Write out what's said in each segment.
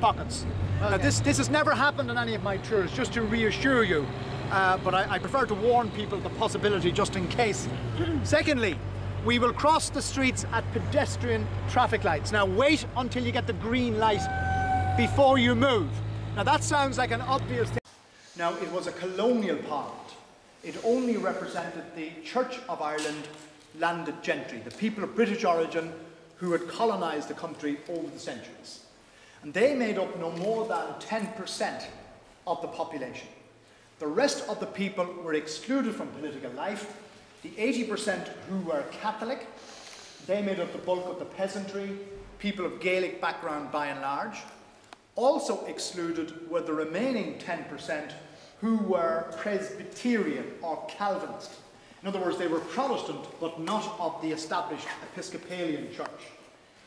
pockets. Okay. Now this has never happened in any of my tours, just to reassure you, but I prefer to warn people the possibility just in case. Secondly, we will cross the streets at pedestrian traffic lights. Now wait until you get the green light before you move. Now that sounds like an obvious thing. Now it was a colonial parliament. It only represented the Church of Ireland landed gentry, the people of British origin who had colonised the country over the centuries. And they made up no more than 10% of the population. The rest of the people were excluded from political life. The 80% who were Catholic, they made up the bulk of the peasantry, people of Gaelic background by and large. Also excluded were the remaining 10% who were Presbyterian or Calvinist. In other words, they were Protestant, but not of the established Episcopalian church.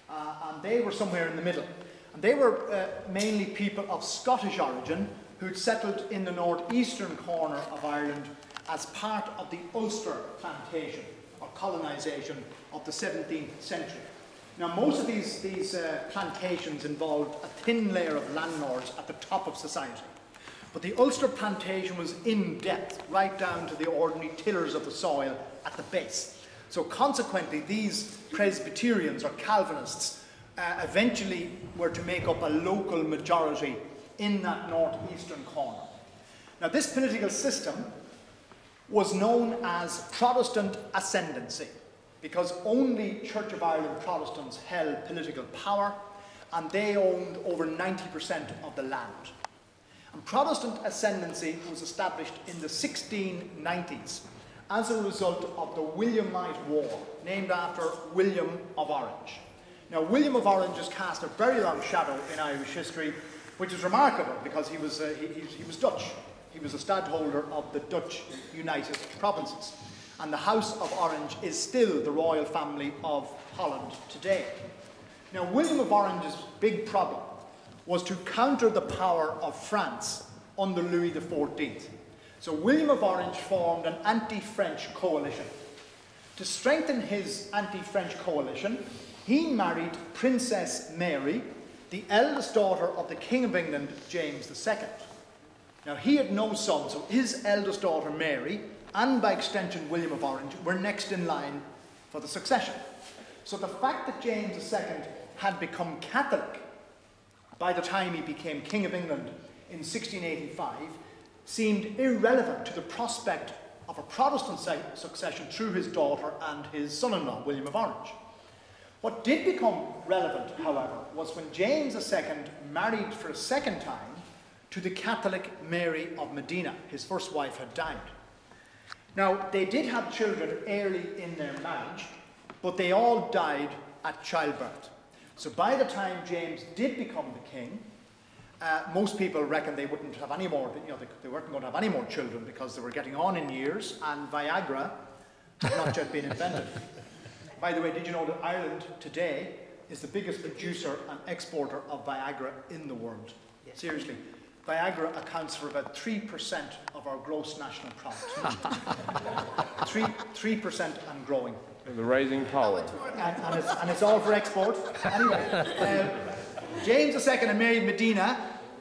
And they were somewhere in the middle. And they were mainly people of Scottish origin who'd settled in the northeastern corner of Ireland as part of the Ulster plantation or colonisation of the 17th century. Now, most of these plantations involved a thin layer of landlords at the top of society. But the Ulster plantation was in depth, right down to the ordinary tillers of the soil at the base. So consequently, these Presbyterians or Calvinists eventually were to make up a local majority in that northeastern corner. Now, this political system was known as Protestant ascendancy, because only Church of Ireland Protestants held political power, and they owned over 90% of the land. And Protestant ascendancy was established in the 1690s as a result of the Williamite War, named after William of Orange. Now, William of Orange has cast a very long shadow in Irish history, which is remarkable because he was Dutch. He was a stadtholder of the Dutch United Provinces. And the House of Orange is still the royal family of Holland today. Now, William of Orange's big problem was to counter the power of France under Louis XIV. So William of Orange formed an anti-French coalition. To strengthen his anti-French coalition, he married Princess Mary, the eldest daughter of the King of England, James II. Now, he had no son, so his eldest daughter, Mary, and by extension William of Orange, were next in line for the succession. So the fact that James II had become Catholic by the time he became King of England in 1685 seemed irrelevant to the prospect of a Protestant succession through his daughter and his son-in-law, William of Orange. What did become relevant, however, was when James II married for a second time to the Catholic Mary of Modena. His first wife had died. Now, they did have children early in their marriage, but they all died at childbirth. So by the time James did become the king, most people reckon they wouldn't have any more, they weren't going to have any more children because they were getting on in years, and Viagra had not yet been invented. By the way, did you know that Ireland today is the biggest producer and exporter of Viagra in the world? Yes. Seriously. Viagra accounts for about 3% of our gross national product. 3% and growing. The raising power. And it's all for export. Anyway, James II and Mary Medina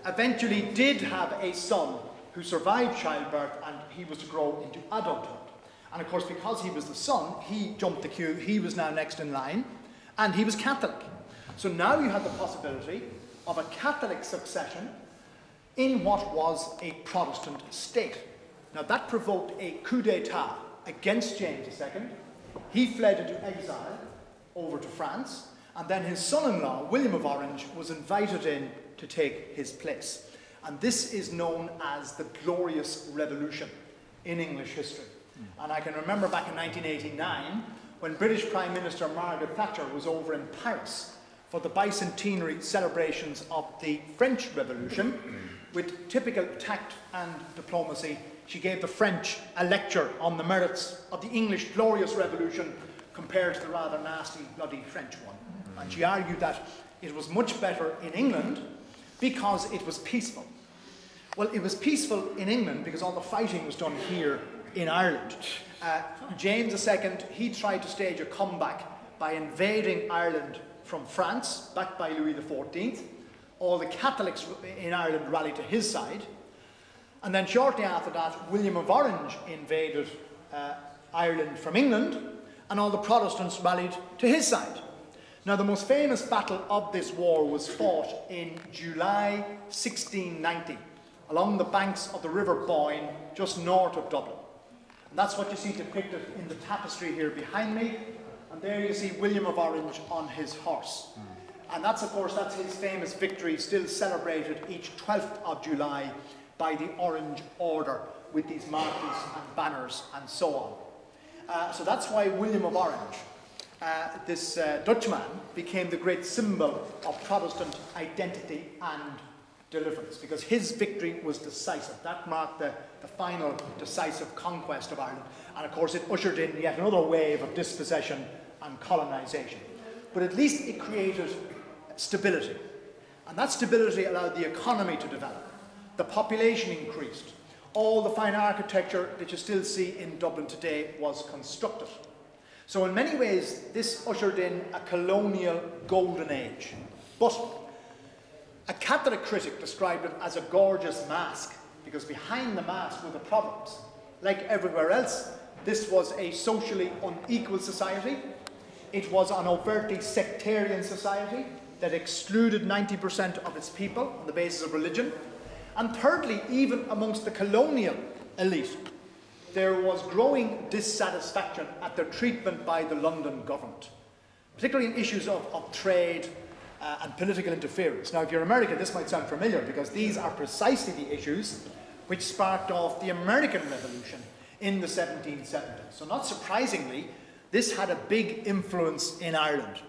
eventually did have a son who survived childbirth, and he was to grow into adulthood. And of course, because he was the son, he jumped the queue. He was now next in line, and he was Catholic. So now you had the possibility of a Catholic succession in what was a Protestant state. Now that provoked a coup d'etat against James II. He fled into exile over to France, and then his son-in-law, William of Orange, was invited in to take his place. And this is known as the Glorious Revolution in English history. And I can remember back in 1989, when British Prime Minister Margaret Thatcher was over in Paris for the bicentenary celebrations of the French Revolution. With typical tact and diplomacy, she gave the French a lecture on the merits of the English Glorious Revolution compared to the rather nasty, bloody French one. And she argued that it was much better in England because it was peaceful. Well, it was peaceful in England because all the fighting was done here in Ireland. James II, he tried to stage a comeback by invading Ireland from France, backed by Louis XIV. all the Catholics in Ireland rallied to his side. And then shortly after that, William of Orange invaded Ireland from England, and all the Protestants rallied to his side. Now, the most famous battle of this war was fought in July 1690, along the banks of the River Boyne, just north of Dublin. And that's what you see depicted in the tapestry here behind me. And there you see William of Orange on his horse. And that's, of course, that's his famous victory, still celebrated each 12th of July by the Orange Order, with these marches and banners and so on. So that's why William of Orange, this Dutchman, became the great symbol of Protestant identity and deliverance, because his victory was decisive. That marked the final decisive conquest of Ireland. And of course, it ushered in yet another wave of dispossession and colonisation. But at least it created stability. And that stability allowed the economy to develop. The population increased. All the fine architecture that you still see in Dublin today was constructed. So in many ways, this ushered in a colonial golden age. But a Catholic critic described it as a gorgeous mask, because behind the mask were the problems. Like everywhere else, this was a socially unequal society. It was an overtly sectarian society that excluded 90% of its people on the basis of religion. And thirdly, even amongst the colonial elite, there was growing dissatisfaction at their treatment by the London government, particularly in issues of trade and political interference. Now, if you're American, this might sound familiar, because these are precisely the issues which sparked off the American Revolution in the 1770s. So not surprisingly, this had a big influence in Ireland,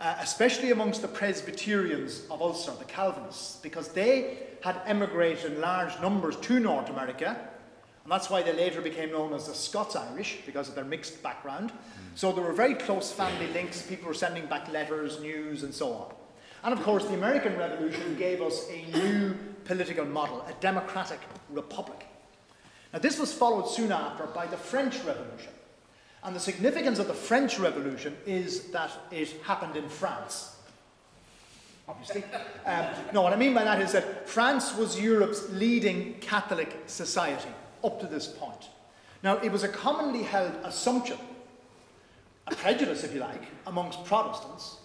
especially amongst the Presbyterians of Ulster, the Calvinists, because they had emigrated in large numbers to North America, and that's why they later became known as the Scots-Irish, because of their mixed background. So there were very close family links, people were sending back letters, news, and so on. And of course, the American Revolution gave us a new political model, a democratic republic. Now, this was followed soon after by the French Revolution. And the significance of the French Revolution is that it happened in France, obviously. No, what I mean by that is that France was Europe's leading Catholic society up to this point. Now, it was a commonly held assumption, a prejudice, if you like, amongst Protestants,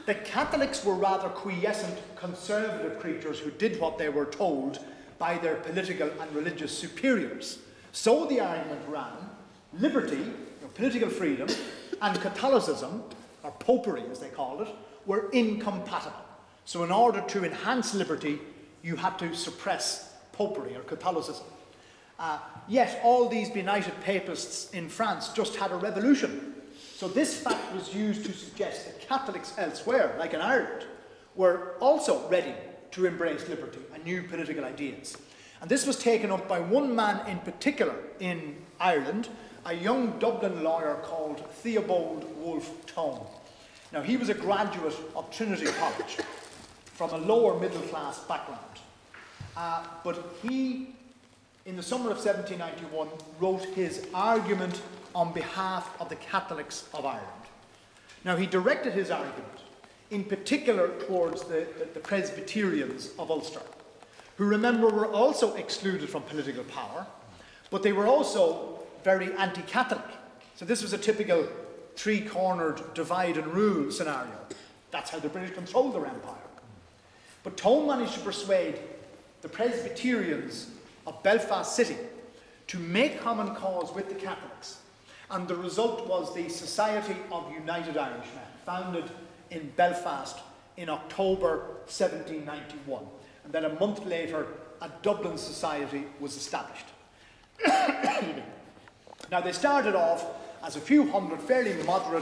that Catholics were rather quiescent, conservative creatures who did what they were told by their political and religious superiors. So the argument ran, liberty, political freedom, and Catholicism, or popery as they called it, were incompatible. So in order to enhance liberty, you had to suppress popery or Catholicism. Yet all these benighted papists in France just had a revolution. So this fact was used to suggest that Catholics elsewhere, like in Ireland, were also ready to embrace liberty and new political ideas. And this was taken up by one man in particular in Ireland, a young Dublin lawyer called Theobald Wolfe Tone. Now, he was a graduate of Trinity College from a lower middle class background. But he, in the summer of 1791, wrote his argument on behalf of the Catholics of Ireland. Now, he directed his argument in particular towards the Presbyterians of Ulster, who, remember, were also excluded from political power, but they were also very anti-Catholic. So this was a typical three-cornered divide and rule scenario. That's how the British controlled their empire. But Tone managed to persuade the Presbyterians of Belfast City to make common cause with the Catholics. And the result was the Society of United Irishmen, founded in Belfast in October 1791. And then a month later, a Dublin Society was established. Now, they started off as a few hundred fairly moderate